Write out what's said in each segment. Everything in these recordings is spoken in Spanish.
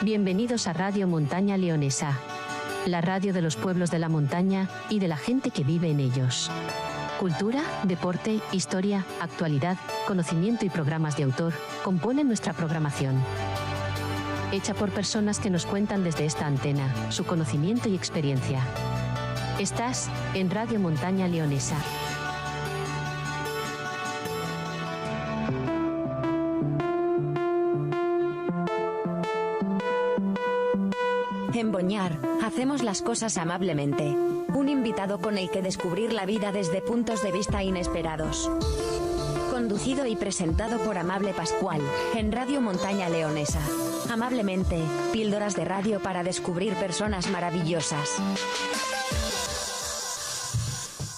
Bienvenidos a Radio Montaña Leonesa, la radio de los pueblos de la montaña y de la gente que vive en ellos. Cultura, deporte, historia, actualidad, conocimiento y programas de autor componen nuestra programación. Hecha por personas que nos cuentan desde esta antena su conocimiento y experiencia. Estás en Radio Montaña Leonesa. En Boñar, hacemos las cosas amablemente. Un invitado con el que descubrir la vida desde puntos de vista inesperados. Conducido y presentado por Amable Pascual, en Radio Montaña Leonesa. Amablemente, píldoras de radio para descubrir personas maravillosas.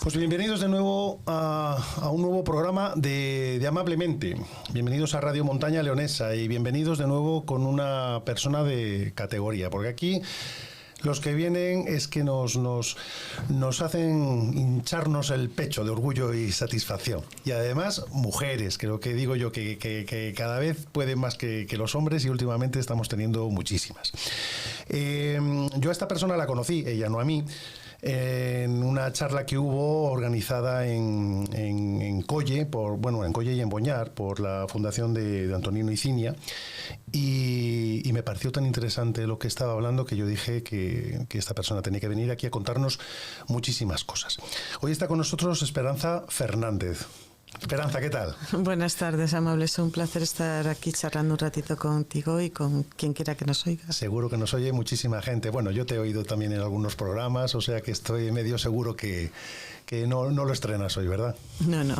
Pues bienvenidos de nuevo a un nuevo programa de Amablemente. Bienvenidos a Radio Montaña Leonesa y bienvenidos de nuevo con una persona de categoría, porque aquí los que vienen es que nos hacen hincharnos el pecho de orgullo y satisfacción. Y además, mujeres, creo que digo yo que cada vez pueden más que los hombres y últimamente estamos teniendo muchísimas. Yo a esta persona la conocí, ella no a mí, en una charla que hubo organizada en Colle, en Colle y en Boñar, por la fundación de Antonino y Cinia, y me pareció tan interesante lo que estaba hablando que yo dije que esta persona tenía que venir aquí a contarnos muchísimas cosas. Hoy está con nosotros Esperanza Fernández. Esperanza, ¿qué tal? Buenas tardes, Amable. Es un placer estar aquí charlando un ratito contigo y con quien quiera que nos oiga. Seguro que nos oye muchísima gente. Bueno, yo te he oído también en algunos programas, o sea que estoy medio seguro que no lo estrenas hoy, ¿verdad? No.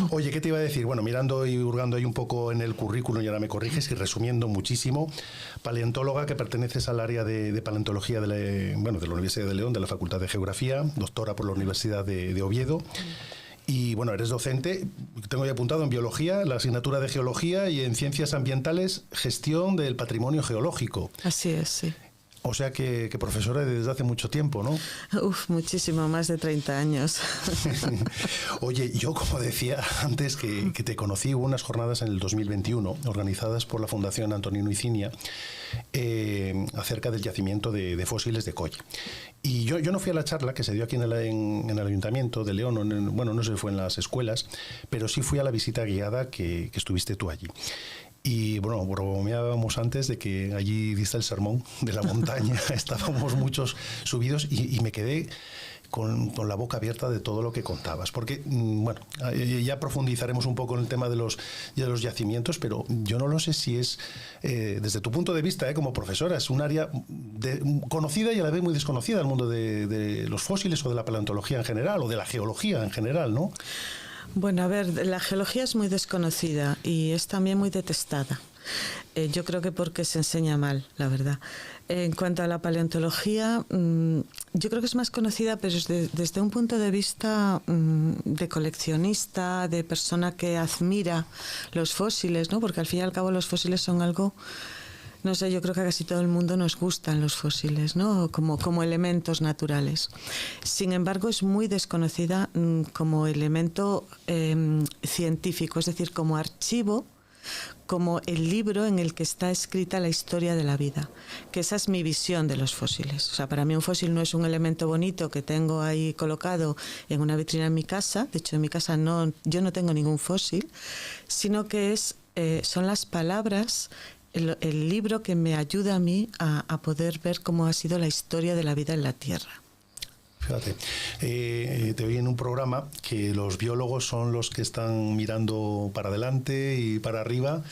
Oye, ¿qué te iba a decir? Bueno, mirando y hurgando ahí un poco en el currículum, y ahora me corriges y resumiendo muchísimo, paleontóloga que perteneces al área de paleontología de la Universidad de León, de la Facultad de Geografía, doctora por la Universidad de Oviedo. Y bueno, eres docente, tengo ya apuntado en biología, la asignatura de geología y en ciencias ambientales, gestión del patrimonio geológico. Así es, sí. O sea que profesora desde hace mucho tiempo, ¿no? Muchísimo, más de 30 años. Oye, yo como decía antes que te conocí, hubo unas jornadas en el 2021 organizadas por la Fundación Antonino y Cinia acerca del yacimiento de fósiles de Colle. Y yo no fui a la charla que se dio aquí en el Ayuntamiento de León, no sé si fue en las escuelas, pero sí fui a la visita guiada que estuviste tú allí. Y bueno, bromeábamos antes de que allí diste el sermón de la montaña, estábamos muchos subidos y me quedé con la boca abierta de todo lo que contabas, porque ya profundizaremos un poco en el tema de los yacimientos, pero yo no lo sé si es, desde tu punto de vista, como profesora, es un área conocida y a la vez muy desconocida, el mundo de los fósiles o de la paleontología en general, o de la geología en general, ¿no? Bueno, a ver, la geología es muy desconocida y es también muy detestada. Yo creo que porque se enseña mal, la verdad. En cuanto a la paleontología, yo creo que es más conocida, pero desde un punto de vista de coleccionista, de persona que admira los fósiles, ¿no? Porque al fin y al cabo los fósiles son algo... No sé, yo creo que a casi todo el mundo nos gustan los fósiles, ¿no? Como elementos naturales. Sin embargo, es muy desconocida como elemento científico, es decir, como archivo, como el libro en el que está escrita la historia de la vida, que esa es mi visión de los fósiles. O sea, para mí un fósil no es un elemento bonito que tengo ahí colocado en una vitrina en mi casa. De hecho, en mi casa yo no tengo ningún fósil, sino que son las palabras, el libro que me ayuda a mí a poder ver cómo ha sido la historia de la vida en la Tierra. Fíjate, te oí en un programa que los biólogos son los que están mirando para adelante y para arriba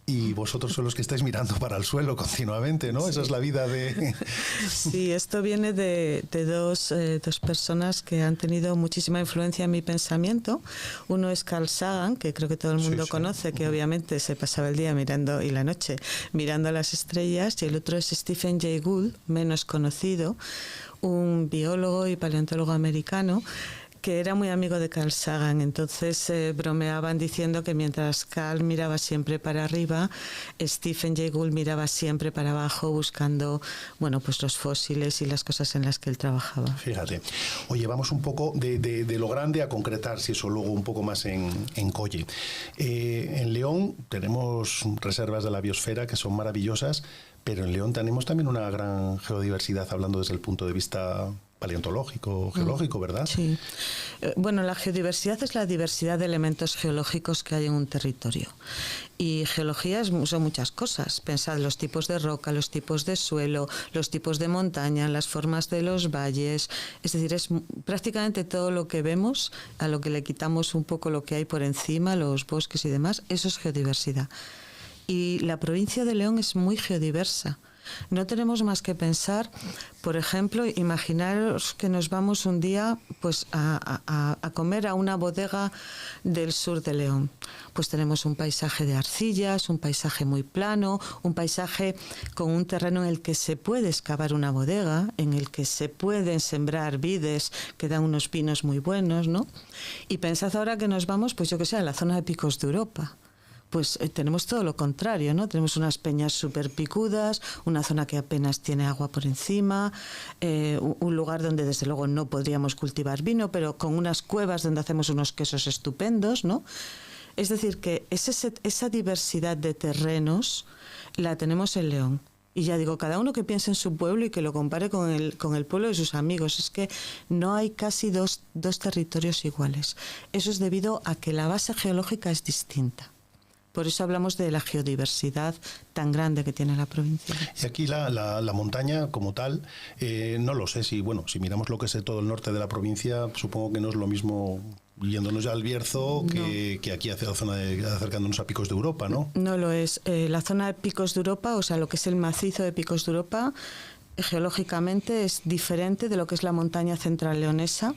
y vosotros son los que estáis mirando para el suelo continuamente, ¿no? Sí. Esa es la vida de... Sí, esto viene de dos personas que han tenido muchísima influencia en mi pensamiento. Uno es Carl Sagan, que creo que todo el mundo conoce, que obviamente se pasaba el día mirando y la noche mirando a las estrellas, y el otro es Stephen Jay Gould, menos conocido, un biólogo y paleontólogo americano que era muy amigo de Carl Sagan, entonces bromeaban diciendo que mientras Carl miraba siempre para arriba, Stephen Jay Gould miraba siempre para abajo buscando, bueno, pues los fósiles y las cosas en las que él trabajaba. Fíjate. Oye, vamos un poco de lo grande a concretar, si eso luego un poco más en Colle. En León tenemos reservas de la biosfera que son maravillosas, pero en León tenemos también una gran geodiversidad, hablando desde el punto de vista paleontológico, geológico, ¿verdad? Sí. Bueno, la geodiversidad es la diversidad de elementos geológicos que hay en un territorio. Y geología son muchas cosas. Pensad los tipos de roca, los tipos de suelo, los tipos de montaña, las formas de los valles. Es decir, es prácticamente todo lo que vemos, a lo que le quitamos un poco lo que hay por encima, los bosques y demás, eso es geodiversidad. Y la provincia de León es muy geodiversa. No tenemos más que pensar, por ejemplo, imaginaros que nos vamos un día pues a comer a una bodega del sur de León. Pues tenemos un paisaje de arcillas, un paisaje muy plano, un paisaje con un terreno en el que se puede excavar una bodega, en el que se pueden sembrar vides que dan unos pinos muy buenos, ¿no? Y pensad ahora que nos vamos, pues yo que sé, a la zona de Picos de Europa. Pues tenemos todo lo contrario, ¿no? Tenemos unas peñas súper picudas, una zona que apenas tiene agua por encima, un lugar donde desde luego no podríamos cultivar vino, pero con unas cuevas donde hacemos unos quesos estupendos, ¿no? Es decir, que esa diversidad de terrenos la tenemos en León. Y ya digo, cada uno que piense en su pueblo y que lo compare con el pueblo de sus amigos. Es que no hay casi dos territorios iguales. Eso es debido a que la base geológica es distinta. Por eso hablamos de la geodiversidad tan grande que tiene la provincia. Y aquí la montaña como tal, no lo sé, si miramos lo que es todo el norte de la provincia, supongo que no es lo mismo yéndonos ya al Bierzo que aquí hacia la zona acercándonos a Picos de Europa, ¿no? No lo es. La zona de Picos de Europa, o sea, lo que es el macizo de Picos de Europa, geológicamente es diferente de lo que es la montaña central leonesa,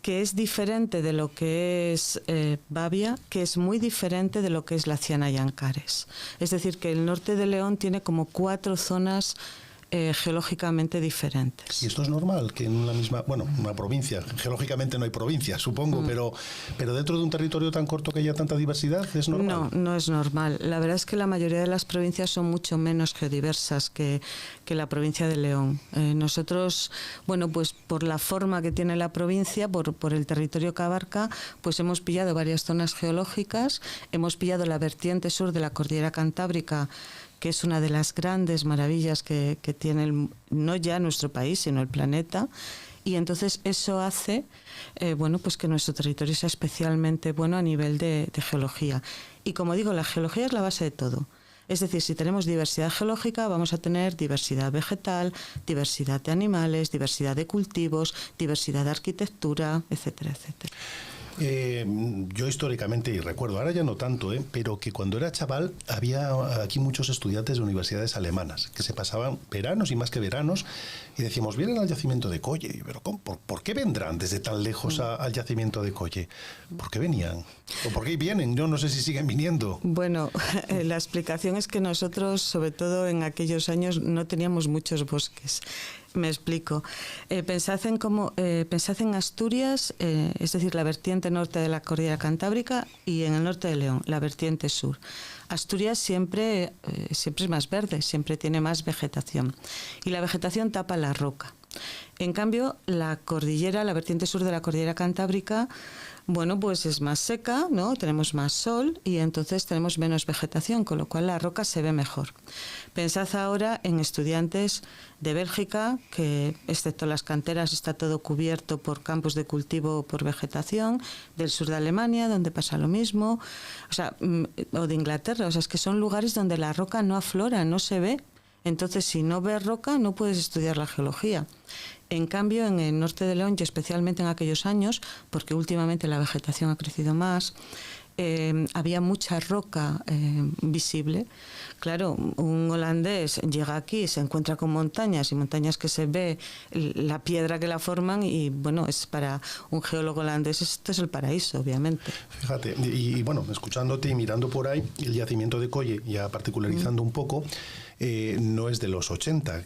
que es diferente de lo que es Babia, que es muy diferente de lo que es la Ciana y Ancares. Es decir, que el norte de León tiene como 4 zonas geológicamente diferentes. Y esto es normal, que en una provincia, geológicamente no hay provincia, supongo, pero dentro de un territorio tan corto que haya tanta diversidad, ¿es normal? No es normal. La verdad es que la mayoría de las provincias son mucho menos geodiversas que la provincia de León. Nosotros, pues por la forma que tiene la provincia, por el territorio que abarca, pues hemos pillado varias zonas geológicas, hemos pillado la vertiente sur de la cordillera Cantábrica, que es una de las grandes maravillas que tiene no ya nuestro país, sino el planeta, y entonces eso hace pues que nuestro territorio sea especialmente bueno a nivel de geología. Y como digo, la geología es la base de todo. Es decir, si tenemos diversidad geológica, vamos a tener diversidad vegetal, diversidad de animales, diversidad de cultivos, diversidad de arquitectura, etcétera, etcétera. Yo históricamente, y recuerdo, ahora ya no tanto, pero que cuando era chaval había aquí muchos estudiantes de universidades alemanas que se pasaban veranos y más que veranos y decíamos, vienen al yacimiento de Colle, pero ¿por qué vendrán desde tan lejos al yacimiento de Colle? ¿Por qué venían? ¿O por qué vienen? Yo no sé si siguen viniendo. Bueno, la explicación es que nosotros, sobre todo en aquellos años, no teníamos muchos bosques. Me explico. Pensad en Asturias, es decir, la vertiente norte de la cordillera Cantábrica, y en el norte de León, la vertiente sur. Asturias siempre es más verde, siempre tiene más vegetación. Y la vegetación tapa la roca. En cambio, la vertiente sur de la cordillera Cantábrica, pues es más seca, ¿no? Tenemos más sol y entonces tenemos menos vegetación, con lo cual la roca se ve mejor. Pensad ahora en estudiantes de Bélgica, que excepto las canteras está todo cubierto por campos de cultivo por vegetación, del sur de Alemania, donde pasa lo mismo, o de Inglaterra, es que son lugares donde la roca no aflora, no se ve. Entonces, si no ves roca, no puedes estudiar la geología. En cambio, en el norte de León, y especialmente en aquellos años, porque últimamente la vegetación ha crecido más, había mucha roca visible. Claro, un holandés llega aquí, se encuentra con montañas y montañas que se ve la piedra que la forman y bueno, es para un geólogo holandés esto es el paraíso, obviamente. Fíjate, y bueno, escuchándote y mirando por ahí, el yacimiento de Colle, ya particularizando un poco, no es de los 80.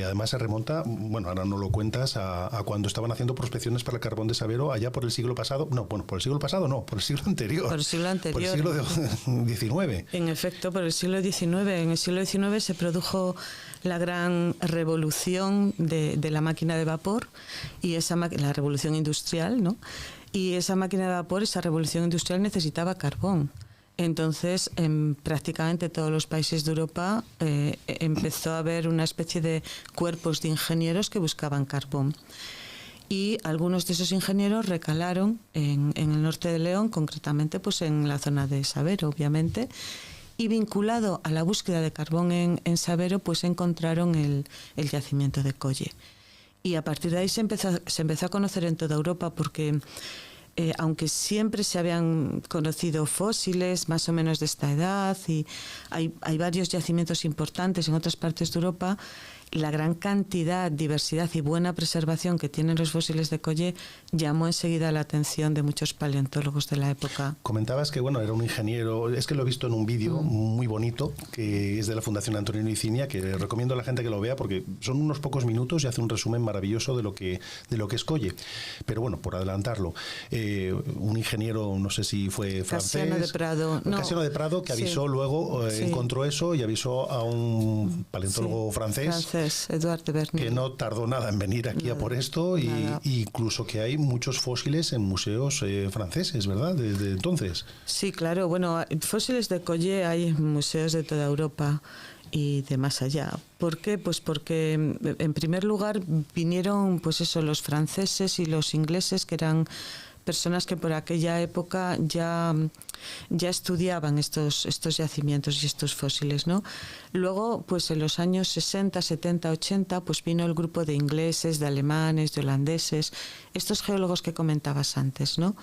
Además se remonta, bueno, ahora no lo cuentas, a cuando estaban haciendo prospecciones para el carbón de Sabero allá por el siglo pasado. No, bueno, por el siglo pasado no, por el siglo anterior. Por el siglo anterior. Por el siglo XIX. En efecto, por el siglo XIX. En el siglo XIX se produjo la gran revolución de la máquina de vapor y la revolución industrial, ¿no? Y esa máquina de vapor, esa revolución industrial necesitaba carbón. Entonces, en prácticamente todos los países de Europa empezó a haber una especie de cuerpos de ingenieros que buscaban carbón. Y algunos de esos ingenieros recalaron en el norte de León, concretamente pues en la zona de Sabero, obviamente, y vinculado a la búsqueda de carbón en Sabero, pues encontraron el yacimiento de Colle. Y a partir de ahí se empezó a conocer en toda Europa porque... aunque siempre se habían conocido fósiles más o menos de esta edad y hay varios yacimientos importantes en otras partes de Europa, la gran cantidad, diversidad y buena preservación que tienen los fósiles de Colle llamó enseguida la atención de muchos paleontólogos de la época. Comentabas que bueno, era un ingeniero, es que lo he visto en un vídeo muy bonito, que es de la Fundación Antonino Icinia, que recomiendo a la gente que lo vea porque son unos pocos minutos y hace un resumen maravilloso de lo que es Colle. Pero bueno, por adelantarlo, un ingeniero, no sé si fue francés. Casiano de Prado. Casiano de Prado, que avisó luego, encontró eso y avisó a un paleontólogo francés, Edouard de Berny, que no tardó nada en venir aquí a por esto y incluso que hay muchos fósiles en museos franceses, ¿verdad? Desde entonces. Sí, claro. Bueno, fósiles de Colle hay en museos de toda Europa y de más allá. ¿Por qué? Pues porque en primer lugar vinieron pues eso, los franceses y los ingleses, que eran personas que por aquella época ya estudiaban estos yacimientos y estos fósiles, ¿no? Luego, pues en los años 60, 70, 80, pues vino el grupo de ingleses, de alemanes, de holandeses, estos geólogos que comentabas antes, ¿no?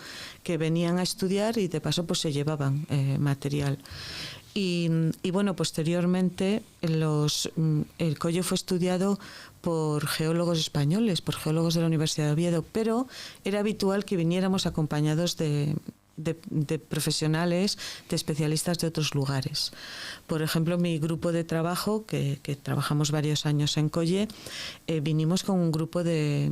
Que venían a estudiar y de paso pues se llevaban material. Y bueno, posteriormente el Colle fue estudiado por geólogos españoles, por geólogos de la Universidad de Oviedo, pero era habitual que viniéramos acompañados de profesionales, de especialistas de otros lugares. Por ejemplo, mi grupo de trabajo, que trabajamos varios años en Colle, vinimos con un grupo de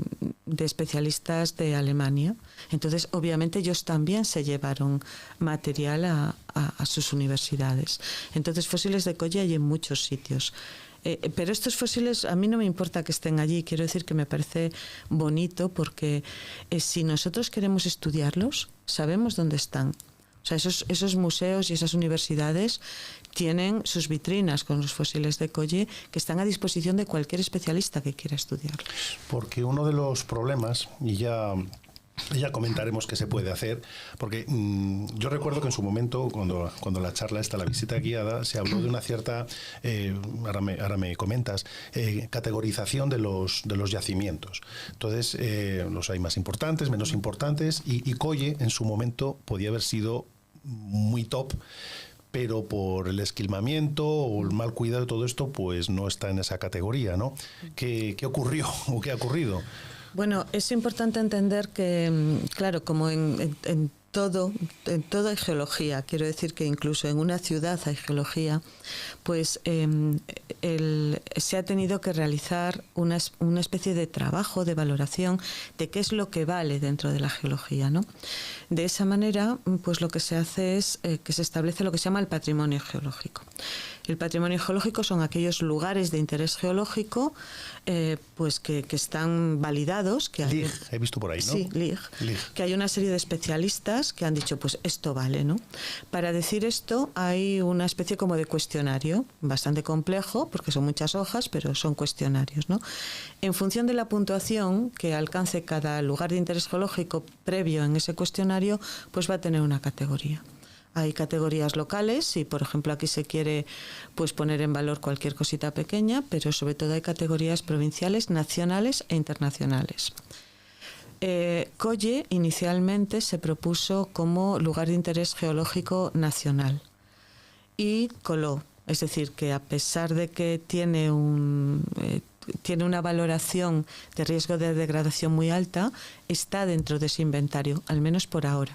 especialistas de Alemania. Entonces, obviamente, ellos también se llevaron material a sus universidades. Entonces, fósiles de Colle hay en muchos sitios. Pero estos fósiles a mí no me importa que estén allí, quiero decir que me parece bonito porque si nosotros queremos estudiarlos, sabemos dónde están. O sea, esos museos y esas universidades tienen sus vitrinas con los fósiles de Colle que están a disposición de cualquier especialista que quiera estudiarlos. Porque uno de los problemas, y ya comentaremos qué se puede hacer, porque yo recuerdo que en su momento, cuando la charla esta, la visita guiada, se habló de una cierta, ahora me comentas, categorización de los yacimientos. Entonces, los hay más importantes, menos importantes, y Colle en su momento podía haber sido muy top, pero por el esquilmamiento o el mal cuidado de todo esto, pues no está en esa categoría, ¿no? ¿Qué ocurrió o qué ha ocurrido? Bueno, es importante entender que, claro, como en todo hay geología, quiero decir que incluso en una ciudad hay geología, pues se ha tenido que realizar una especie de trabajo, de valoración de qué es lo que vale dentro de la geología, ¿no? De esa manera, pues lo que se hace es que se establece lo que se llama el patrimonio geológico. El patrimonio geológico son aquellos lugares de interés geológico pues que están validados. LIG, he visto por ahí, ¿no? Sí, LIG. Que hay una serie de especialistas que han dicho, pues esto vale, ¿no? Para decir esto hay una especie como de cuestionario, bastante complejo, porque son muchas hojas, pero son cuestionarios, ¿no? En función de la puntuación que alcance cada lugar de interés geológico previo en ese cuestionario, pues va a tener una categoría. Hay categorías locales y, por ejemplo, aquí se quiere pues poner en valor cualquier cosita pequeña, pero sobre todo hay categorías provinciales, nacionales e internacionales. Colle inicialmente se propuso como lugar de interés geológico nacional y coló, es decir, que a pesar de que tiene una valoración de riesgo de degradación muy alta, está dentro de ese inventario, al menos por ahora,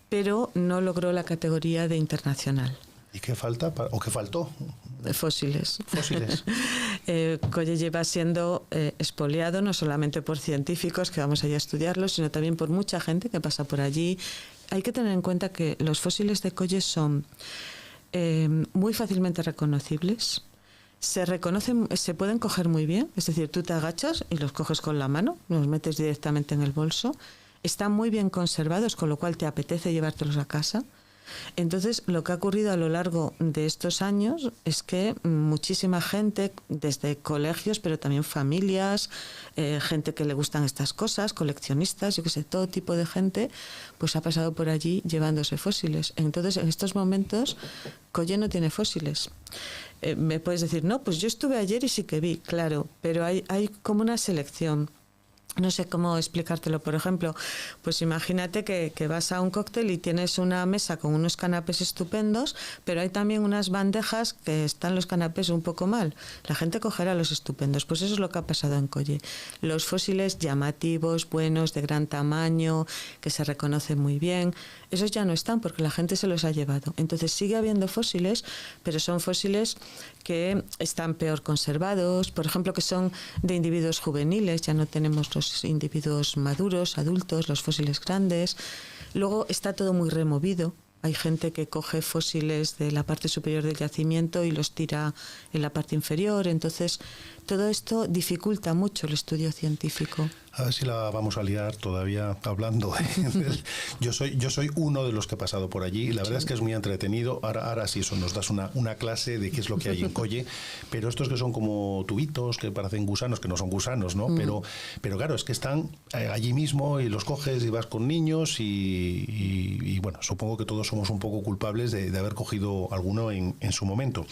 pero no logró la categoría de internacional. ¿Y qué falta o qué faltó? Fósiles. Fósiles. Colle lleva siendo expoliado no solamente por científicos que vamos allá a estudiarlo, sino también por mucha gente que pasa por allí. Hay que tener en cuenta que los fósiles de Colle son muy fácilmente reconocibles. Se pueden coger muy bien, es decir, tú te agachas y los coges con la mano, los metes directamente en el bolso. Están muy bien conservados, con lo cual te apetece llevártelos a casa. Entonces, lo que ha ocurrido a lo largo de estos años es que muchísima gente, desde colegios, pero también familias, gente que le gustan estas cosas, coleccionistas, yo qué sé, todo tipo de gente, pues ha pasado por allí llevándose fósiles. Entonces, en estos momentos, Colle no tiene fósiles. Me puedes decir, no, pues yo estuve ayer y sí que vi, claro, pero hay como una selección. No sé cómo explicártelo. Por ejemplo, pues imagínate que vas a un cóctel y tienes una mesa con unos canapés estupendos, pero hay también unas bandejas que están los canapés un poco mal. La gente cogerá los estupendos. Pues eso es lo que ha pasado en Colle. Los fósiles llamativos, buenos, de gran tamaño, que se reconocen muy bien, esos ya no están porque la gente se los ha llevado. Entonces sigue habiendo fósiles, pero son fósiles que están peor conservados, por ejemplo, que son de individuos juveniles, ya no tenemos los individuos maduros, adultos, los fósiles grandes. Luego está todo muy removido. Hay gente que coge fósiles de la parte superior del yacimiento y los tira en la parte inferior. Entonces, todo esto dificulta mucho el estudio científico. A ver si la vamos a liar todavía hablando. Yo soy uno de los que he pasado por allí y la verdad es que es muy entretenido. Ahora sí, eso nos das una clase de qué es lo que hay en Colle, pero estos que son como tubitos, que parecen gusanos, que no son gusanos, ¿no? Pero claro, es que están allí mismo y los coges y vas con niños y bueno, supongo que todos somos un poco culpables de haber cogido alguno en su momento.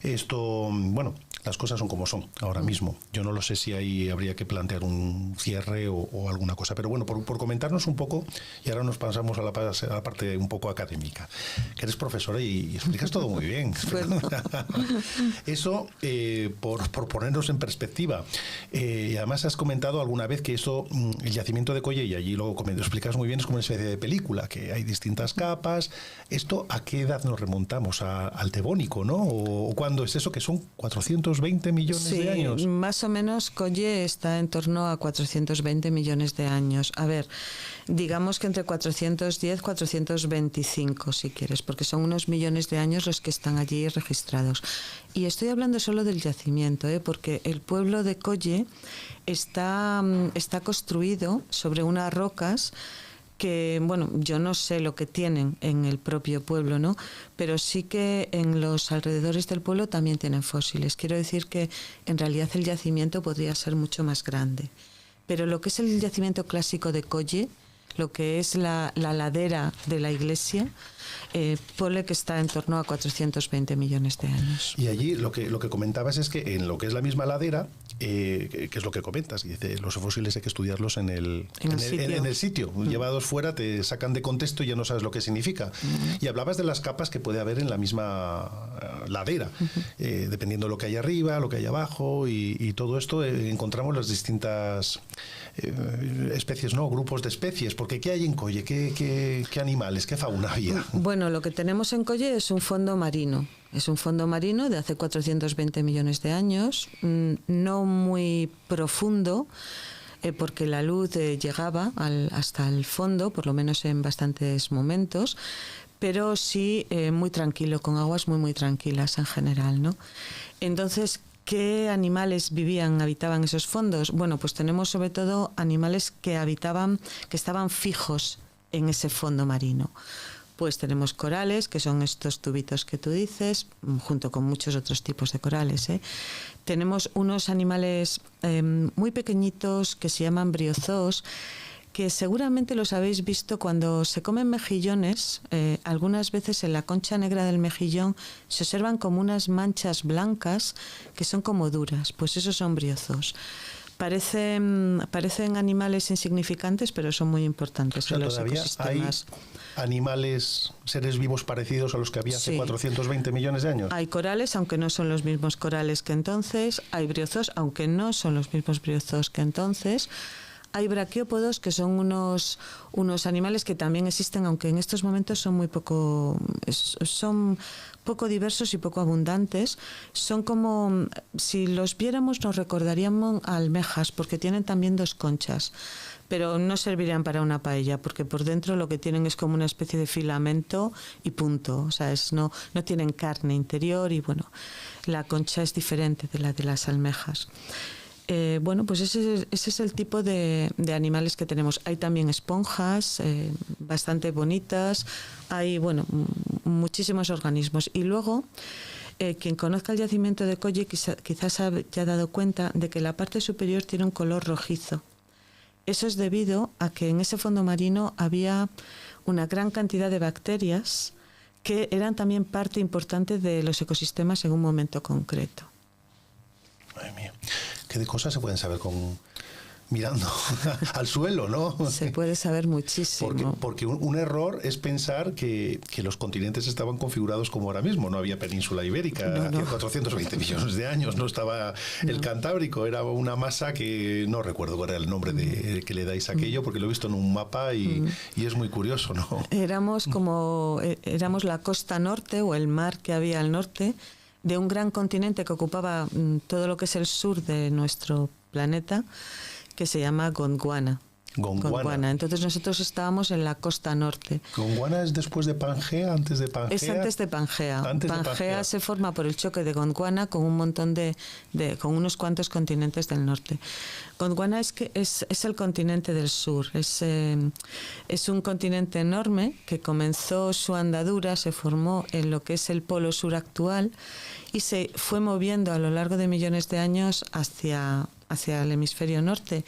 Esto, bueno, las cosas son como son ahora mismo. Yo no lo sé si ahí habría que plantear un cierre o alguna cosa, pero bueno, por comentarnos un poco, y ahora nos pasamos a la parte un poco académica, que eres profesora y explicas todo muy bien. Bueno. Eso, por ponernos en perspectiva, y además has comentado alguna vez que eso, el yacimiento de Colle, y allí lo explicas muy bien, es como una especie de película, que hay distintas capas. ¿Esto a qué edad nos remontamos? Al Devónico, ¿no? ¿O cuándo es eso? Que son 420 millones de años. Sí, más o menos Colle está en torno a 420 millones de años. A ver, digamos que entre 410 y 425, si quieres, porque son unos millones de años los que están allí registrados. Y estoy hablando solo del yacimiento, porque el pueblo de Colle está construido sobre unas rocas que, bueno, yo no sé lo que tienen en el propio pueblo, ¿no? Pero sí que en los alrededores del pueblo también tienen fósiles. Quiero decir que en realidad el yacimiento podría ser mucho más grande. Pero lo que es el yacimiento clásico de Colle, lo que es la ladera de la iglesia, ponle que está en torno a 420 millones de años. Y allí lo que comentabas es que en lo que es la misma ladera, que es lo que comentas, y dice, los fósiles hay que estudiarlos en el sitio. Llevados fuera te sacan de contexto y ya no sabes lo que significa. Y hablabas de las capas que puede haber en la misma ladera, dependiendo de lo que hay arriba, lo que hay abajo y todo esto, encontramos las distintas especies, ¿no? Grupos de especies, porque ¿qué hay en Colle? ¿Qué animales, qué fauna había? Bueno, lo que tenemos en Colle es un fondo marino. Es un fondo marino de hace 420 millones de años, no muy profundo, porque la luz llegaba hasta el fondo, por lo menos en bastantes momentos, pero sí muy tranquilo, con aguas muy tranquilas en general, ¿no? Entonces, ¿qué animales habitaban esos fondos? Bueno, pues tenemos sobre todo animales que estaban fijos en ese fondo marino. Pues tenemos corales, que son estos tubitos que tú dices, junto con muchos otros tipos de corales, Tenemos unos animales muy pequeñitos que se llaman briozoos, que seguramente los habéis visto cuando se comen mejillones. Algunas veces en la concha negra del mejillón se observan como unas manchas blancas que son como duras. Pues esos son briozoos. parecen animales insignificantes, pero son muy importantes, o sea, en los ecosistemas. ¿Hay animales, seres vivos parecidos a los que había hace 420 millones de años? Hay corales, aunque no son los mismos corales que entonces. Hay briozoos, aunque no son los mismos briozoos que entonces. Hay braquiópodos, que son unos animales que también existen, aunque en estos momentos son poco diversos y poco abundantes. Son como, si los viéramos, nos recordaríamos a almejas, porque tienen también 2 conchas, pero no servirían para una paella, porque por dentro lo que tienen es como una especie de filamento y punto. O sea, no tienen carne interior y bueno, la concha es diferente de la de las almejas. Pues ese es el tipo de animales que tenemos. Hay también esponjas bastante bonitas, hay muchísimos organismos. Y luego, quien conozca el yacimiento de Colle quizás se haya dado cuenta de que la parte superior tiene un color rojizo. Eso es debido a que en ese fondo marino había una gran cantidad de bacterias que eran también parte importante de los ecosistemas en un momento concreto. Madre mía, qué de cosas se pueden saber mirando al suelo, ¿no? Se puede saber muchísimo. Porque un error es pensar que los continentes estaban configurados como ahora mismo. No había península ibérica hace 420 millones de años, no estaba el Cantábrico, era una masa que no recuerdo cuál era el nombre que le dais a aquello, porque lo he visto en un mapa y es muy curioso, ¿no? Éramos la costa norte, o el mar que había al norte, de un gran continente que ocupaba todo lo que es el sur de nuestro planeta, que se llama Gondwana. Entonces nosotros estábamos en la costa norte. ¿Gondwana es después de Pangea, antes de Pangea? Es antes de Pangea. Pangea se forma por el choque de Gondwana con un montón con unos cuantos continentes del norte. Gondwana es el continente del sur. Es un continente enorme que comenzó su andadura, se formó en lo que es el polo sur actual y se fue moviendo a lo largo de millones de años hacia el hemisferio norte.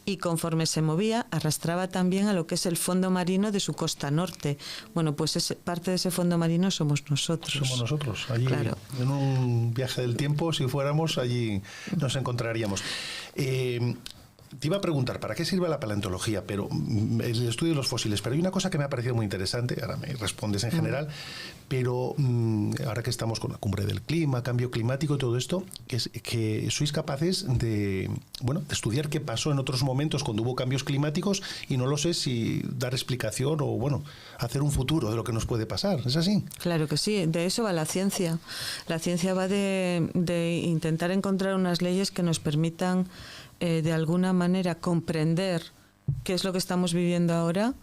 Y conforme se movía, arrastraba también a lo que es el fondo marino de su costa norte. Bueno, pues parte de ese fondo marino somos nosotros. Somos nosotros. Allí, claro. En un viaje del tiempo, si fuéramos, allí nos encontraríamos. Te iba a preguntar, ¿para qué sirve la paleontología? Pero el estudio de los fósiles. Pero hay una cosa que me ha parecido muy interesante, ahora me respondes en general, pero ahora que estamos con la cumbre del clima, cambio climático y todo esto, es que sois capaces de estudiar qué pasó en otros momentos cuando hubo cambios climáticos y no lo sé si dar explicación o, hacer un futuro de lo que nos puede pasar. ¿Es así? Claro que sí, de eso va la ciencia. La ciencia va de intentar encontrar unas leyes que nos permitan de alguna manera comprender qué es lo que estamos viviendo ahora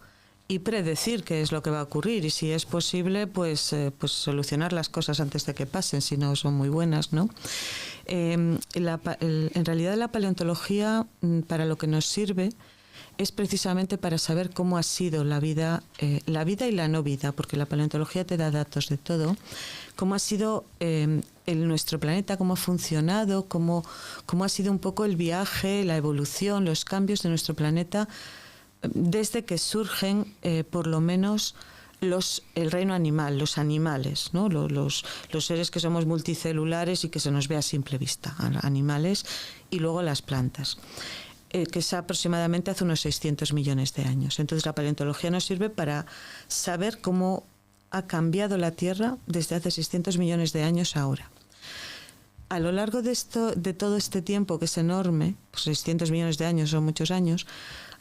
y predecir qué es lo que va a ocurrir, y si es posible pues solucionar las cosas antes de que pasen, si no son muy buenas, ¿no? En realidad la paleontología, para lo que nos sirve es precisamente para saber cómo ha sido la vida y la no vida, porque la paleontología te da datos de todo, cómo ha sido nuestro planeta, cómo ha funcionado, cómo ha sido un poco el viaje, la evolución, los cambios de nuestro planeta desde que surgen, por lo menos, el reino animal, los animales, ¿no? Los seres que somos multicelulares y que se nos ve a simple vista, animales, y luego las plantas, que es aproximadamente hace unos 600 millones de años. Entonces la paleontología nos sirve para saber cómo ha cambiado la Tierra desde hace 600 millones de años a ahora. A lo largo de todo este tiempo, que es enorme, pues 600 millones de años son muchos años,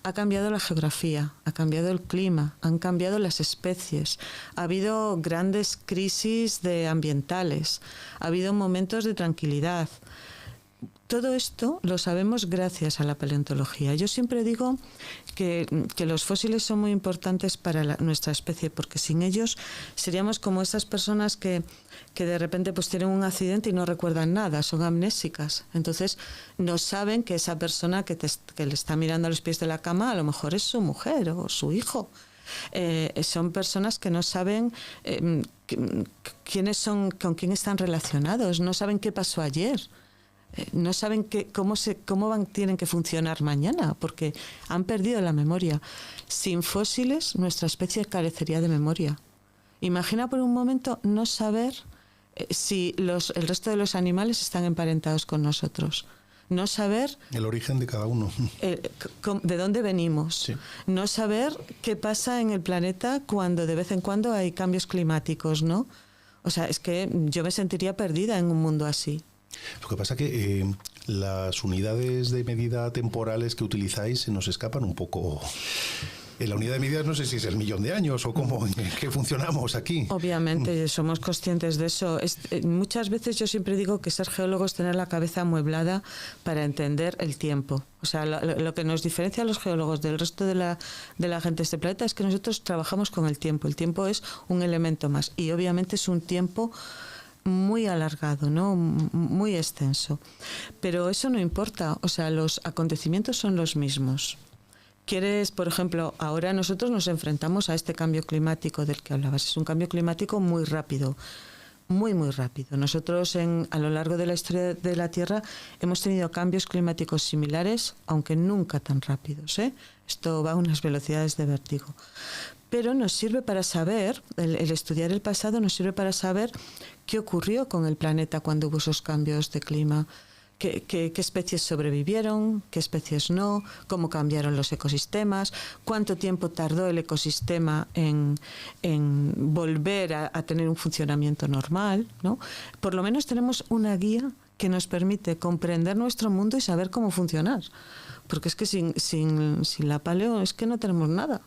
ha cambiado la geografía, ha cambiado el clima, han cambiado las especies, ha habido grandes crisis ambientales, ha habido momentos de tranquilidad. Todo esto lo sabemos gracias a la paleontología. Yo siempre digo que los fósiles son muy importantes para nuestra especie, porque sin ellos seríamos como esas personas que de repente pues tienen un accidente y no recuerdan nada, son amnésicas. Entonces no saben que esa persona que le está mirando a los pies de la cama a lo mejor es su mujer o su hijo. Son personas que no saben quiénes son, con quién están relacionados, no saben qué pasó ayer. No saben cómo tienen que funcionar mañana, porque han perdido la memoria. Sin fósiles, nuestra especie carecería de memoria. Imagina por un momento no saber si el resto de los animales están emparentados con nosotros. no saber el origen de cada uno, de dónde venimos, sí. No saber qué pasa en el planeta cuando de vez en cuando hay cambios climáticos, ¿no? O sea, es que yo me sentiría perdida en un mundo así. Lo que pasa es que las unidades de medida temporales que utilizáis se nos escapan un poco. La unidad de medida no sé si es el millón de años o cómo, en qué funcionamos aquí. Obviamente, somos conscientes de eso. Muchas veces yo siempre digo que ser geólogo es tener la cabeza amueblada para entender el tiempo. O sea, lo que nos diferencia a los geólogos del resto de la gente de este planeta es que nosotros trabajamos con el tiempo. El tiempo es un elemento más y obviamente es un tiempo muy alargado, ¿no? Muy extenso. Pero eso no importa. O sea, los acontecimientos son los mismos. ¿Quieres, por ejemplo, ahora nosotros nos enfrentamos a este cambio climático del que hablabas? Es un cambio climático muy rápido, muy, muy rápido. Nosotros a lo largo de la historia de la Tierra hemos tenido cambios climáticos similares, aunque nunca tan rápidos, ¿eh? Esto va a unas velocidades de vértigo. Pero nos sirve para saber, el estudiar el pasado nos sirve para saber qué ocurrió con el planeta cuando hubo esos cambios de clima. ¿Qué especies sobrevivieron? ¿Qué especies no? ¿Cómo cambiaron los ecosistemas? ¿Cuánto tiempo tardó el ecosistema en volver a tener un funcionamiento normal, ¿no? Por lo menos tenemos una guía que nos permite comprender nuestro mundo y saber cómo funcionar. Porque es que sin la paleo es que no tenemos nada.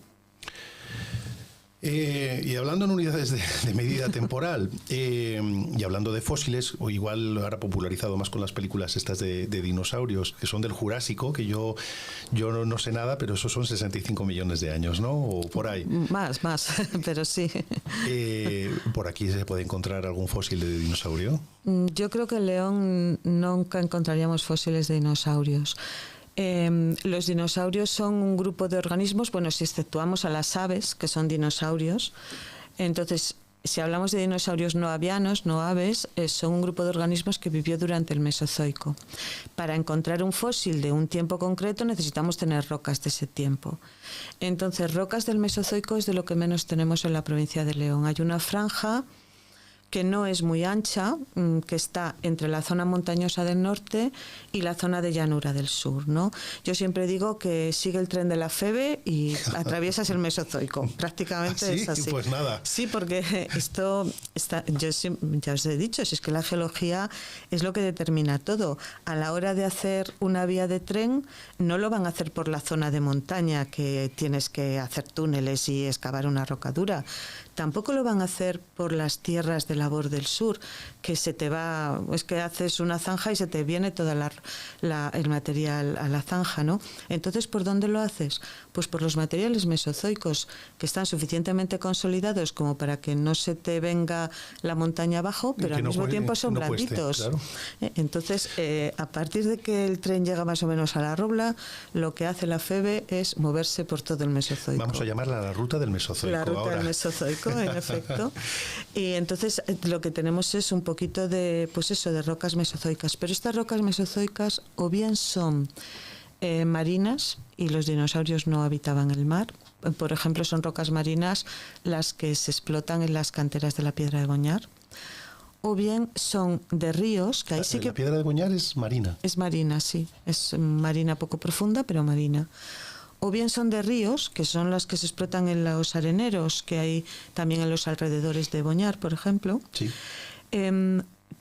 Y hablando en unidades de medida temporal y hablando de fósiles, o igual ahora popularizado más con las películas estas de dinosaurios que son del Jurásico, que yo no sé nada, pero esos son 65 millones de años, ¿no? O por ahí. Más, pero sí. ¿Por aquí se puede encontrar algún fósil de dinosaurio? Yo creo que en León nunca encontraríamos fósiles de dinosaurios. Los dinosaurios son un grupo de organismos, bueno, si exceptuamos a las aves, que son dinosaurios, entonces, si hablamos de dinosaurios no avianos, no aves, son un grupo de organismos que vivió durante el Mesozoico. Para encontrar un fósil de un tiempo concreto necesitamos tener rocas de ese tiempo. Entonces, rocas del Mesozoico es de lo que menos tenemos en la provincia de León. Hay una franja que no es muy ancha, que está entre la zona montañosa del norte y la zona de llanura del sur, ¿no? Yo siempre digo que sigue el tren de la Febe y atraviesas el Mesozoico. Prácticamente ¿Ah, sí? Es así. Pues nada. Sí, porque esto está, ya os he dicho, si es que la geología es lo que determina todo. A la hora de hacer una vía de tren, no lo van a hacer por la zona de montaña, que tienes que hacer túneles y excavar una rocadura. Tampoco lo van a hacer por las tierras de labor del sur, que se te va, es que haces una zanja y se te viene toda el material a la zanja, ¿no? Entonces, ¿por dónde lo haces? Pues por los materiales mesozoicos, que están suficientemente consolidados como para que no se te venga la montaña abajo, pero al mismo tiempo son blanditos. Claro. Entonces, a partir de que el tren llega más o menos a la Robla, lo que hace la Febe es moverse por todo el Mesozoico. Vamos a llamarla la ruta del Mesozoico. La ruta ahora. del Mesozoico, en efecto. Y entonces lo que tenemos es un poquito de, pues eso, de rocas mesozoicas. Pero estas rocas mesozoicas o bien son marinas, y los dinosaurios no habitaban el mar. Por ejemplo, son rocas marinas las que se explotan en las canteras de la Piedra de Boñar. O bien son de ríos, que ahí sí que... La Piedra de Boñar es marina. Es marina, sí. Es marina poco profunda, pero marina. O bien son de ríos, que son las que se explotan en los areneros, que hay también en los alrededores de Boñar, por ejemplo. Sí.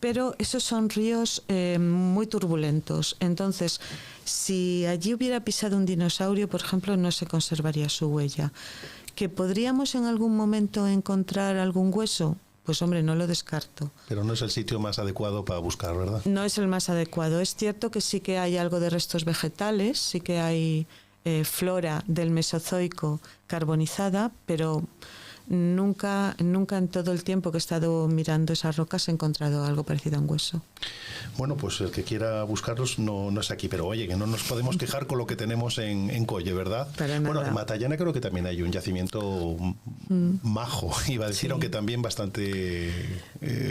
Pero esos son ríos muy turbulentos. Entonces, si allí hubiera pisado un dinosaurio, por ejemplo, no se conservaría su huella. ¿Que podríamos en algún momento encontrar algún hueso? Pues hombre, no lo descarto. Pero no es el sitio más adecuado para buscar, ¿verdad? No es el más adecuado. Es cierto que sí que hay algo de restos vegetales, sí que hay flora del Mesozoico carbonizada, pero nunca en todo el tiempo que he estado mirando esas rocas he encontrado algo parecido a un hueso. Bueno, pues el que quiera buscarlos no es aquí, pero oye, que no nos podemos quejar con lo que tenemos en Colle, ¿verdad? Bueno, en Matallana creo que también hay un yacimiento majo, iba a decir, sí. Aunque también bastante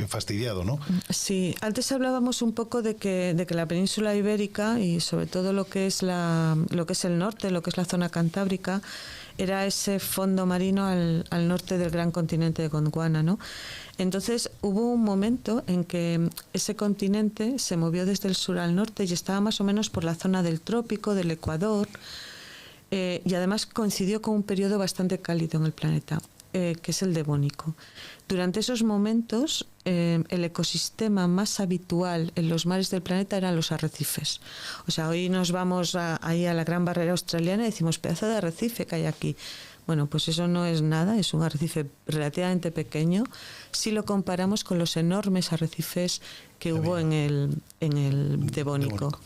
fastidiado, ¿no? Sí, antes hablábamos un poco de que la península ibérica y sobre todo lo que es el norte, lo que es la zona cantábrica, era ese fondo marino al norte del gran continente de Gondwana, ¿no? Entonces hubo un momento en que ese continente se movió desde el sur al norte y estaba más o menos por la zona del trópico, del Ecuador, y además coincidió con un periodo bastante cálido en el planeta, que es el Devónico. Durante esos momentos, el ecosistema más habitual en los mares del planeta eran los arrecifes. O sea, hoy nos vamos ahí a la Gran Barrera Australiana y decimos, pedazo de arrecife que hay aquí. Bueno, pues eso no es nada, es un arrecife relativamente pequeño si lo comparamos con los enormes arrecifes que hubo en el Devónico.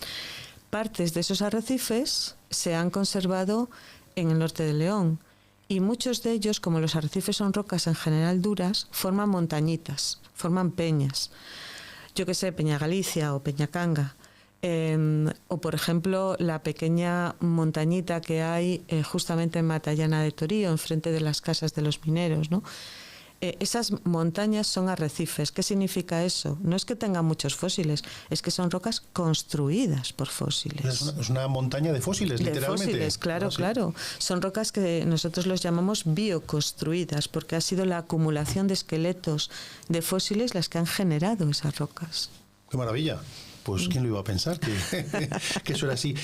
Partes de esos arrecifes se han conservado en el norte de León y muchos de ellos, como los arrecifes son rocas en general duras, forman montañitas, forman peñas. Yo que sé, Peña Galicia o Peña Canga. O por ejemplo la pequeña montañita que hay justamente en Matallana de Torío, enfrente de las casas de los mineros, ¿no? Esas montañas son arrecifes. ¿Qué significa eso? No es que tengan muchos fósiles, es que son rocas construidas por fósiles. Es una montaña de fósiles, literalmente. De fósiles, claro, sí. Claro. Son rocas que nosotros los llamamos bioconstruidas, porque ha sido la acumulación de esqueletos de fósiles las que han generado esas rocas. ¡Qué maravilla! Pues quién lo iba a pensar que eso era así.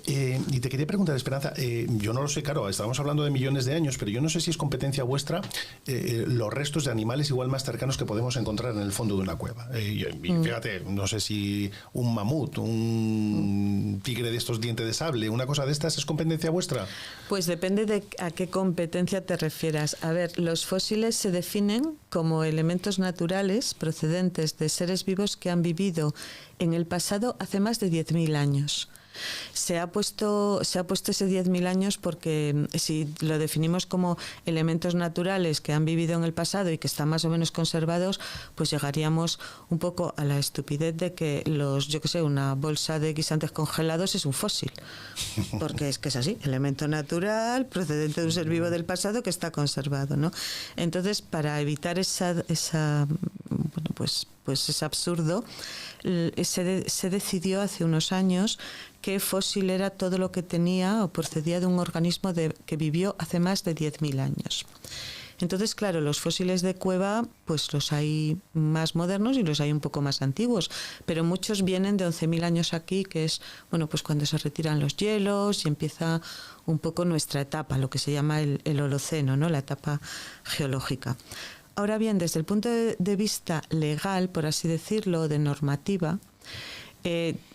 Y te quería preguntar, Esperanza, yo no lo sé, claro, estábamos hablando de millones de años, pero yo no sé si es competencia vuestra los restos de animales igual más cercanos que podemos encontrar en el fondo de una cueva. Y fíjate, no sé si un mamut, un tigre de estos dientes de sable, una cosa de estas, ¿es competencia vuestra? Pues depende de a qué competencia te refieras. A ver, los fósiles se definen como elementos naturales procedentes de seres vivos que han vivido en el pasado hace más de 10.000 años. Se ha puesto ese 10.000 años porque si lo definimos como elementos naturales que han vivido en el pasado y que están más o menos conservados, pues llegaríamos un poco a la estupidez de que una bolsa de guisantes congelados es un fósil. Porque es que es así, elemento natural procedente de un ser vivo del pasado que está conservado, ¿no? Entonces, para evitar pues es absurdo, se decidió hace unos años que fósil era todo lo que tenía o procedía de un organismo que vivió hace más de 10.000 años. Entonces, claro, los fósiles de cueva, pues los hay más modernos y los hay un poco más antiguos, pero muchos vienen de 11.000 años aquí, que es, bueno, pues cuando se retiran los hielos y empieza un poco nuestra etapa, lo que se llama el Holoceno, ¿no? La etapa geológica. Ahora bien, desde el punto de vista legal, por así decirlo, de normativa,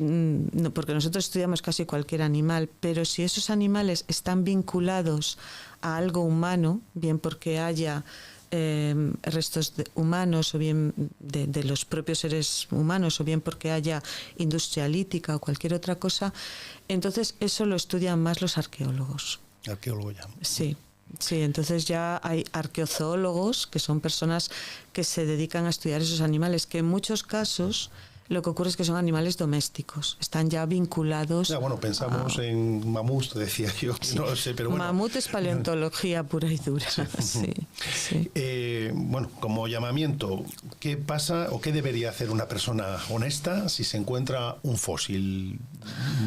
no, porque nosotros estudiamos casi cualquier animal, pero si esos animales están vinculados a algo humano, bien porque haya restos humanos o bien de los propios seres humanos o bien porque haya industria lítica o cualquier otra cosa, entonces eso lo estudian más los arqueólogos. Arqueólogo ya. Sí. Sí, entonces ya hay arqueozoólogos, que son personas que se dedican a estudiar esos animales, que en muchos casos lo que ocurre es que son animales domésticos, están ya vinculados. Bueno, pensamos en mamut, decía yo, sí. No lo sé, pero bueno. Mamut es paleontología pura y dura. Sí. Sí. Bueno, como llamamiento, ¿qué pasa o qué debería hacer una persona honesta si se encuentra un fósil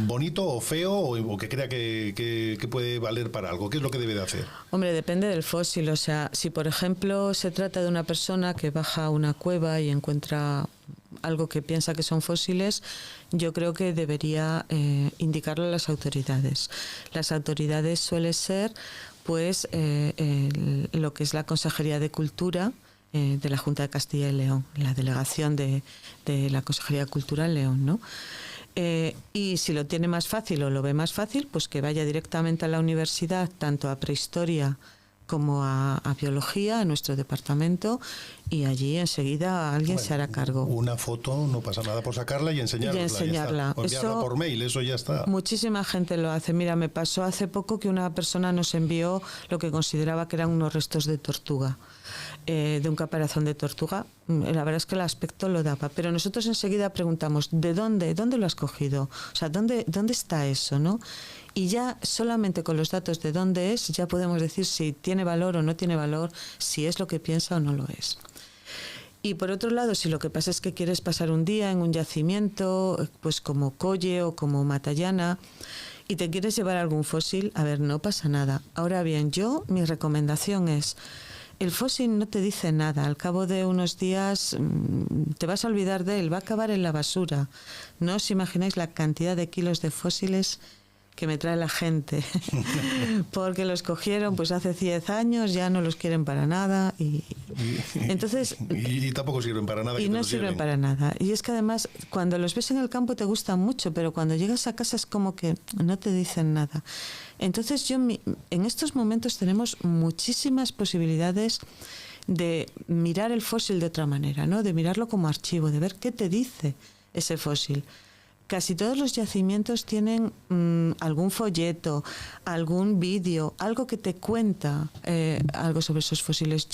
bonito o feo o que crea que puede valer para algo? ¿Qué es lo que debe de hacer? Hombre, depende del fósil. O sea, si por ejemplo se trata de una persona que baja a una cueva y encuentra algo que piensa que son fósiles, yo creo que debería indicarlo a las autoridades. Las autoridades suele ser pues lo que es la Consejería de Cultura de la Junta de Castilla y León, la delegación de la Consejería de Cultura en León, ¿no? Y si lo tiene más fácil o lo ve más fácil, pues que vaya directamente a la universidad, tanto a prehistoria como a biología, a nuestro departamento, y allí enseguida alguien se hará cargo. Una foto, no pasa nada por sacarla y enseñarla. Y enseñarla. O enviarla por mail, eso ya está. Muchísima gente lo hace. Mira, me pasó hace poco que una persona nos envió lo que consideraba que eran unos restos de tortuga, de un caparazón de tortuga. La verdad es que el aspecto lo daba, pero nosotros enseguida preguntamos, ¿de dónde lo has cogido? O sea, ¿dónde está eso, no? Y ya solamente con los datos de dónde es, ya podemos decir si tiene valor o no tiene valor, si es lo que piensa o no lo es. Y por otro lado, si lo que pasa es que quieres pasar un día en un yacimiento, pues como Colle o como Matallana, y te quieres llevar algún fósil, a ver, no pasa nada. Ahora bien, mi recomendación es, el fósil no te dice nada, al cabo de unos días te vas a olvidar de él, va a acabar en la basura. No os imagináis la cantidad de kilos de fósiles que me trae la gente, porque los cogieron pues hace 10 años, ya no los quieren para nada entonces y tampoco sirven para nada. Y no sirven para nada. Y es que además cuando los ves en el campo te gustan mucho, pero cuando llegas a casa es como que no te dicen nada. Entonces en estos momentos tenemos muchísimas posibilidades de mirar el fósil de otra manera, ¿no? De mirarlo como archivo, de ver qué te dice ese fósil. Casi todos los yacimientos tienen algún folleto, algún vídeo, algo que te cuenta algo sobre esos fósiles.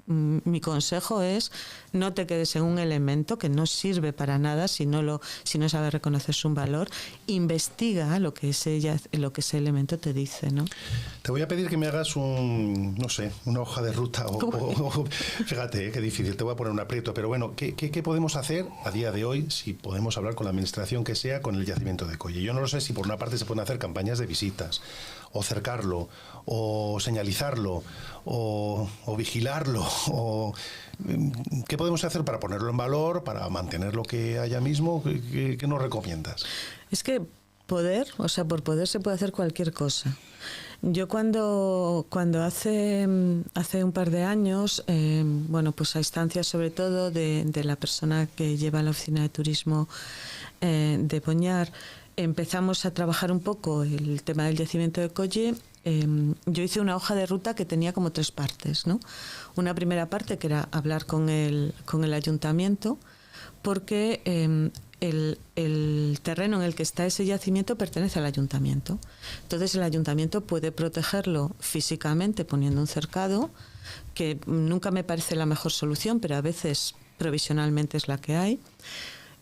Mi consejo es no te quedes en un elemento que no sirve para nada si no sabes reconocer su valor. Investiga lo que ese elemento te dice, ¿no? Te voy a pedir que me hagas una hoja de ruta fíjate, qué difícil, te voy a poner un aprieto, pero bueno, ¿qué podemos hacer a día de hoy si podemos hablar con la administración que sea con el yacimiento de Colle? Yo no lo sé si por una parte se pueden hacer campañas de visitas, o cercarlo, o señalizarlo, o vigilarlo, o ¿qué podemos hacer para ponerlo en valor, para mantener lo que haya mismo? ¿Qué nos recomiendas? Es que por poder se puede hacer cualquier cosa. Yo cuando hace un par de años, pues a instancias sobre todo de la persona que lleva la oficina de turismo de Boñar, empezamos a trabajar un poco el tema del yacimiento de Colle. Yo hice una hoja de ruta que tenía como 3 partes, ¿no? Una primera parte que era hablar con el ayuntamiento, porque el terreno en el que está ese yacimiento pertenece al ayuntamiento. Entonces el ayuntamiento puede protegerlo físicamente poniendo un cercado, que nunca me parece la mejor solución, pero a veces provisionalmente es la que hay.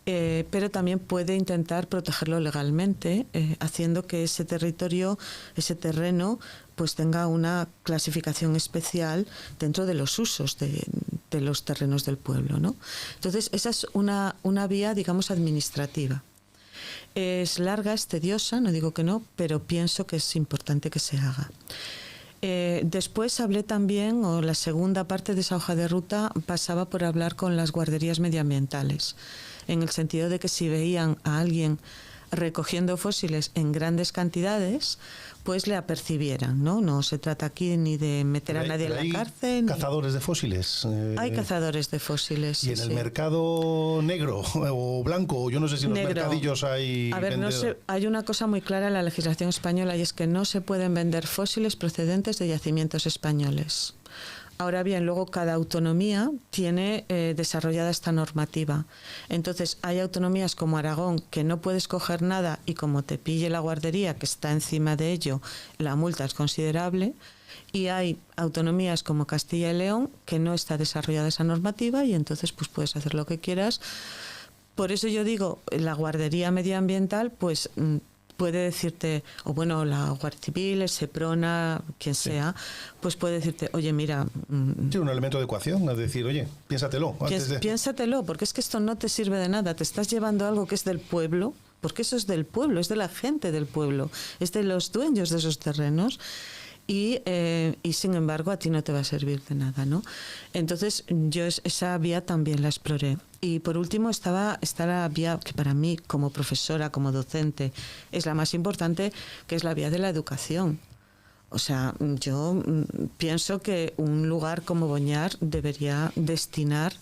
Pero también puede intentar protegerlo legalmente, haciendo que ese terreno, pues tenga una clasificación especial dentro de los usos de los terrenos del pueblo, ¿no? Entonces, esa es una vía, digamos, administrativa. Es larga, es tediosa, no digo que no, pero pienso que es importante que se haga. Después hablé también, o la segunda parte de esa hoja de ruta pasaba por hablar con las guarderías medioambientales, en el sentido de que si veían a alguien recogiendo fósiles en grandes cantidades, pues le apercibieran, ¿no? No se trata aquí ni de meter a nadie en la cárcel. ¿Cazadores de fósiles? Hay cazadores de fósiles. ¿Y en el mercado negro o blanco? Yo no sé si en los mercadillos hay... A ver, hay una cosa muy clara en la legislación española, y es que no se pueden vender fósiles procedentes de yacimientos españoles. Ahora bien, luego cada autonomía tiene desarrollada esta normativa. Entonces, hay autonomías como Aragón que no puedes coger nada y como te pille la guardería que está encima de ello, la multa es considerable. Y hay autonomías como Castilla y León que no está desarrollada esa normativa y entonces pues puedes hacer lo que quieras. Por eso yo digo, la guardería medioambiental pues puede decirte, o bueno, la Guardia Civil, el Seprona, quien sea, pues puede decirte, oye, mira... Sí, un elemento de ecuación, es decir, oye, piénsatelo. Piénsatelo, porque es que esto no te sirve de nada, te estás llevando algo que es del pueblo, porque eso es del pueblo, es de la gente del pueblo, es de los dueños de esos terrenos, y sin embargo a ti no te va a servir de nada, ¿no? Entonces yo esa vía también la exploré. Y por último está la vía que para mí como profesora, como docente, es la más importante, que es la vía de la educación. O sea, yo pienso que un lugar como Boñar debería destinar,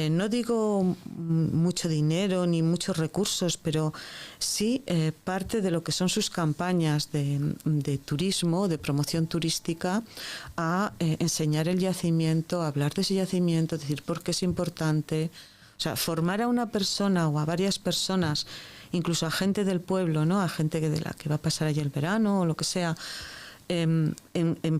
no digo mucho dinero ni muchos recursos, pero sí parte de lo que son sus campañas de turismo, de promoción turística, a enseñar el yacimiento, a hablar de ese yacimiento, decir por qué es importante. O sea, formar a una persona o a varias personas, incluso a gente del pueblo, ¿no? A gente de la que va a pasar allí el verano o lo que sea, en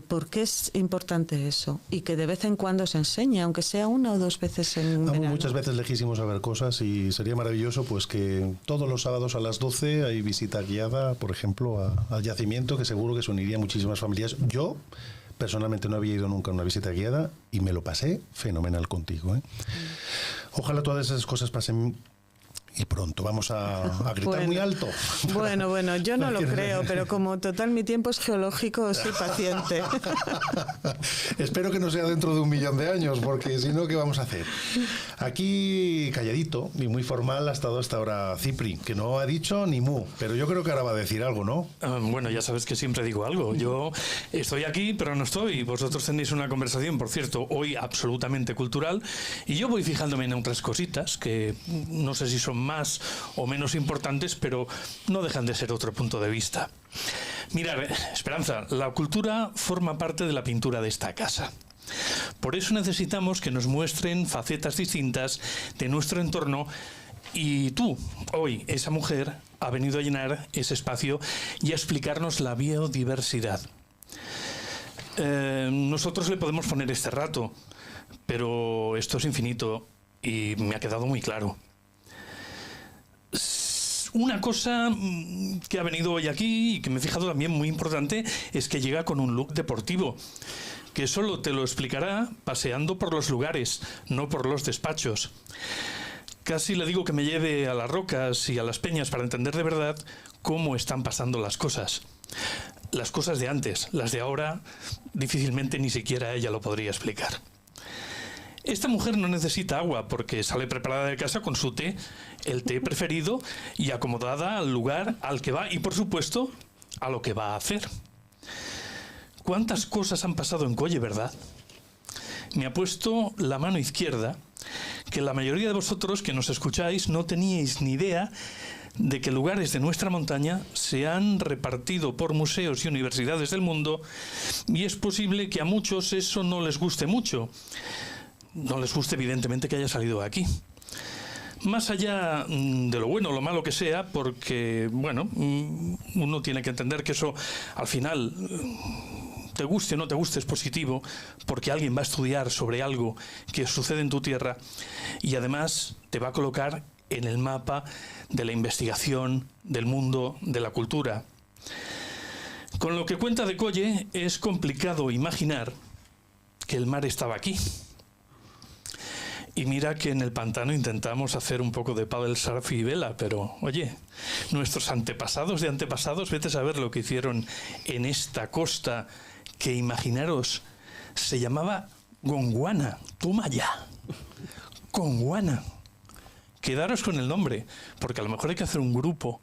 por qué es importante eso, y que de vez en cuando se enseñe, aunque sea 1 o 2 veces en verano. Muchas veces lejísimos a ver cosas, y sería maravilloso pues que todos los sábados a las 12 hay visita guiada, por ejemplo, al yacimiento, que seguro que se uniría muchísimas familias. Yo personalmente no había ido nunca a una visita guiada y me lo pasé fenomenal contigo, ¿eh? Ojalá todas esas cosas pasen y pronto. Vamos a gritar muy alto. Bueno, yo no lo creo, pero como total mi tiempo es geológico, soy paciente. Espero que no sea dentro de 1 millón de años, porque si no, ¿qué vamos a hacer? Aquí, calladito y muy formal, ha estado hasta ahora Cipri, que no ha dicho ni mu, pero yo creo que ahora va a decir algo, ¿no? Bueno, ya sabes que siempre digo algo. Yo estoy aquí, pero no estoy. Vosotros tenéis una conversación, por cierto, hoy absolutamente cultural, y yo voy fijándome en otras cositas que no sé si son más o menos importantes, pero no dejan de ser otro punto de vista. Mirad, Esperanza, la cultura forma parte de la pintura de esta casa. Por eso necesitamos que nos muestren facetas distintas de nuestro entorno, y tú, hoy, esa mujer, ha venido a llenar ese espacio y a explicarnos la biodiversidad. Nosotros le podemos poner este rato, pero esto es infinito y me ha quedado muy claro. Una cosa que ha venido hoy aquí y que me he fijado también muy importante es que llega con un look deportivo, que solo te lo explicará paseando por los lugares, no por los despachos. Casi le digo que me lleve a las rocas y a las peñas para entender de verdad cómo están pasando las cosas. Las cosas de antes, las de ahora, difícilmente ni siquiera ella lo podría explicar. Esta mujer no necesita agua porque sale preparada de casa con su té, el té preferido, y acomodada al lugar al que va y, por supuesto, a lo que va a hacer. ¿Cuántas cosas han pasado en Colle, verdad? Me ha puesto la mano izquierda que la mayoría de vosotros que nos escucháis no teníais ni idea de que lugares de nuestra montaña se han repartido por museos y universidades del mundo, y es posible que a muchos eso no les guste mucho. No les guste, evidentemente, que haya salido de aquí. Más allá de lo bueno o lo malo que sea, porque, bueno, uno tiene que entender que eso, al final, te guste o no te guste, es positivo, porque alguien va a estudiar sobre algo que sucede en tu tierra y además te va a colocar en el mapa de la investigación, del mundo, de la cultura. Con lo que cuenta de Colle, es complicado imaginar que el mar estaba aquí. Y mira que en el pantano intentamos hacer un poco de paddle surf y vela, pero oye, nuestros antepasados de antepasados, vete a saber lo que hicieron en esta costa que, imaginaros, se llamaba Gondwana. Toma ya, Gondwana. Quedaros con el nombre, porque a lo mejor hay que hacer un grupo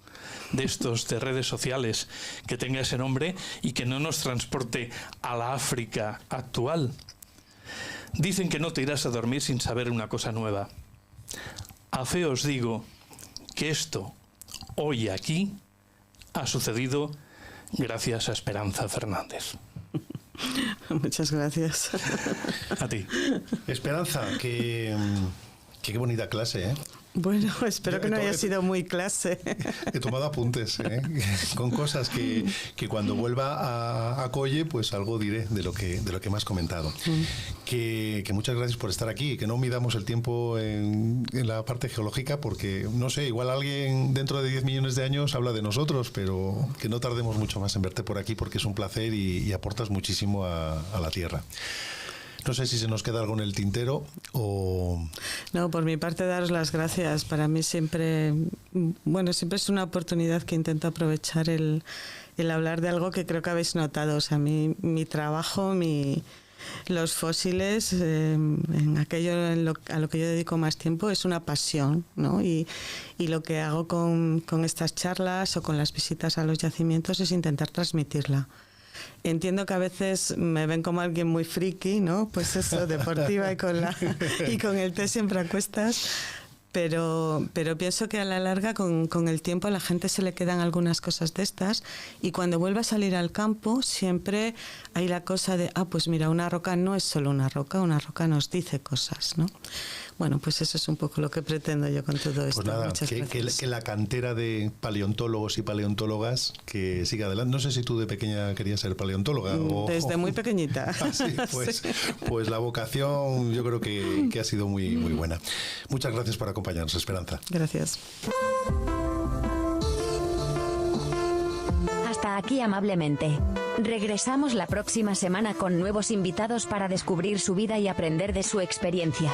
de estos de redes sociales que tenga ese nombre y que no nos transporte a la África actual. Dicen que no te irás a dormir sin saber una cosa nueva. A fe os digo que esto, hoy aquí, ha sucedido gracias a Esperanza Fernández. Muchas gracias. A ti. Esperanza, qué bonita clase, ¿eh? Bueno, espero que no haya sido muy clase. He tomado apuntes, con cosas que cuando vuelva a Colle, pues algo diré de lo que me has comentado. Que muchas gracias por estar aquí, que no midamos el tiempo en la parte geológica, porque, no sé, igual alguien dentro de 10 millones de años habla de nosotros, pero que no tardemos mucho más en verte por aquí, porque es un placer y aportas muchísimo a la Tierra. No sé si se nos queda algo en el tintero o... No, por mi parte, daros las gracias. Para mí siempre es una oportunidad que intento aprovechar el hablar de algo que creo que habéis notado. O sea, mi trabajo, los fósiles, en aquello a lo que yo dedico más tiempo, es una pasión, ¿no? Y lo que hago con estas charlas o con las visitas a los yacimientos es intentar transmitirla. Entiendo que a veces me ven como alguien muy friki, ¿no? Pues eso, deportiva y con el té siempre a cuestas. Pero pienso que a la larga, con el tiempo, a la gente se le quedan algunas cosas de estas, y cuando vuelve a salir al campo siempre hay la cosa de, pues mira, una roca no es solo una roca nos dice cosas, ¿no? Bueno, pues eso es un poco lo que pretendo yo con todo esto. Pues nada, muchas gracias. Que la cantera de paleontólogos y paleontólogas que siga adelante. No sé si tú de pequeña querías ser paleontóloga. Desde muy pequeñita. Sí, pues la vocación yo creo que ha sido muy, muy buena. Muchas gracias por acompañarnos, Esperanza. Gracias. Hasta aquí Amablemente. Regresamos la próxima semana con nuevos invitados para descubrir su vida y aprender de su experiencia.